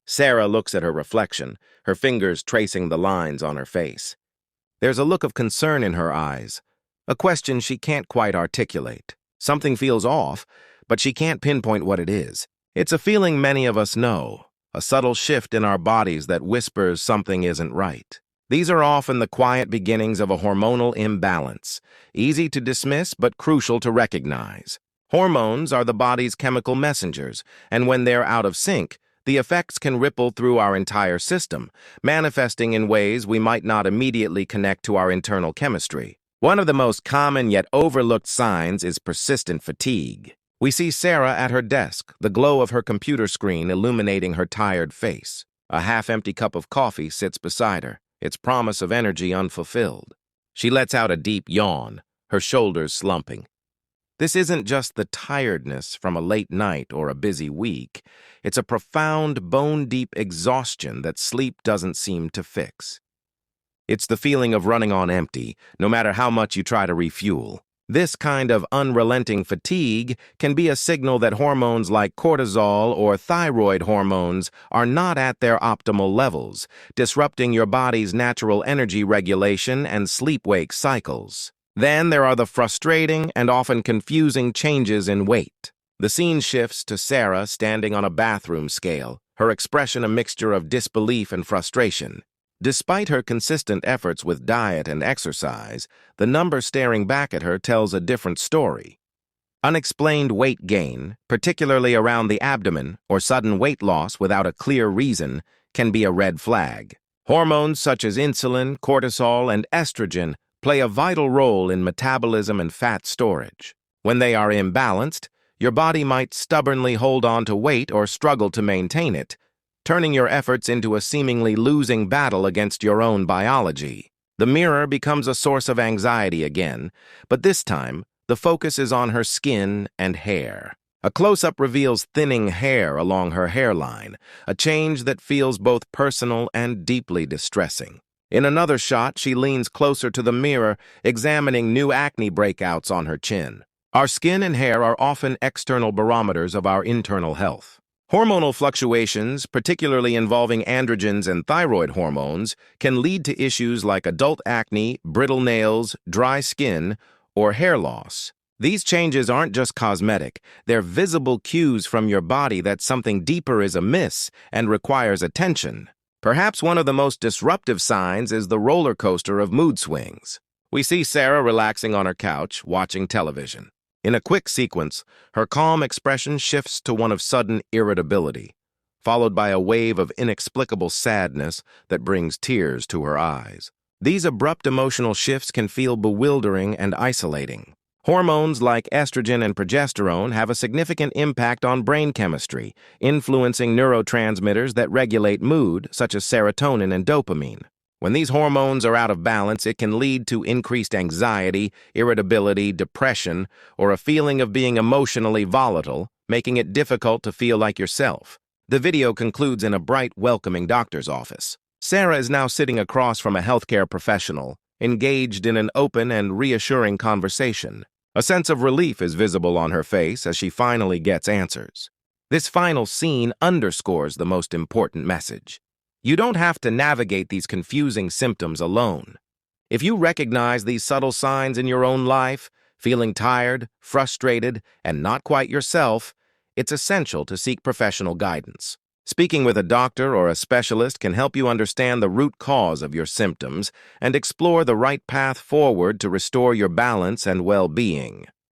Sarah looks at her reflection, her fingers tracing the lines on her face. There's a look of concern in her eyes, a question she can't quite articulate. Something feels off, but she can't pinpoint what it is. It's a feeling many of us know, a subtle shift in our bodies that whispers something isn't right. These are often the quiet beginnings of a hormonal imbalance, easy to dismiss but crucial to recognize. Hormones are the body's chemical messengers, and when they're out of sync, the effects can ripple through our entire system, manifesting in ways we might not immediately connect to our internal chemistry. One of the most common yet overlooked signs is persistent fatigue. We see Sarah at her desk, the glow of her computer screen illuminating her tired face. A half-empty cup of coffee sits beside her, its promise of energy unfulfilled. She lets out a deep yawn, her shoulders slumping. This isn't just the tiredness from a late night or a busy week. It's a profound, bone-deep exhaustion that sleep doesn't seem to fix. It's the feeling of running on empty, no matter how much you try to refuel. This kind of unrelenting fatigue can be a signal that hormones like cortisol or thyroid hormones are not at their optimal levels, disrupting your body's natural energy regulation and sleep-wake cycles. Then there are the frustrating and often confusing changes in weight. The scene shifts to Sarah standing on a bathroom scale, her expression a mixture of disbelief and frustration. Despite her consistent efforts with diet and exercise, the number staring back at her tells a different story. Unexplained weight gain, particularly around the abdomen, or sudden weight loss without a clear reason, can be a red flag. Hormones such as insulin, cortisol, and estrogen play a vital role in metabolism and fat storage. When they are imbalanced, your body might stubbornly hold on to weight or struggle to maintain it, turning your efforts into a seemingly losing battle against your own biology. The mirror becomes a source of anxiety again, but this time, the focus is on her skin and hair. A close-up reveals thinning hair along her hairline, a change that feels both personal and deeply distressing. In another shot, she leans closer to the mirror, examining new acne breakouts on her chin. Our skin and hair are often external barometers of our internal health. Hormonal fluctuations, particularly involving androgens and thyroid hormones, can lead to issues like adult acne, brittle nails, dry skin, or hair loss. These changes aren't just cosmetic, they're visible cues from your body that something deeper is amiss and requires attention. Perhaps one of the most disruptive signs is the roller coaster of mood swings. We see Sarah relaxing on her couch, watching television. In a quick sequence, her calm expression shifts to one of sudden irritability, followed by a wave of inexplicable sadness that brings tears to her eyes. These abrupt emotional shifts can feel bewildering and isolating. Hormones like estrogen and progesterone have a significant impact on brain chemistry, influencing neurotransmitters that regulate mood, such as serotonin and dopamine. When these hormones are out of balance, it can lead to increased anxiety, irritability, depression, or a feeling of being emotionally volatile, making it difficult to feel like yourself. The video concludes in a bright, welcoming doctor's office. Sarah is now sitting across from a healthcare professional, engaged in an open and reassuring conversation. A sense of relief is visible on her face as she finally gets answers. This final scene underscores the most important message. You don't have to navigate these confusing symptoms alone. If you recognize these subtle signs in your own life, feeling tired, frustrated, and not quite yourself, it's essential to seek professional guidance. Speaking with a doctor or a specialist can help you understand the root cause of your symptoms and explore the right path forward to restore your balance and well-being.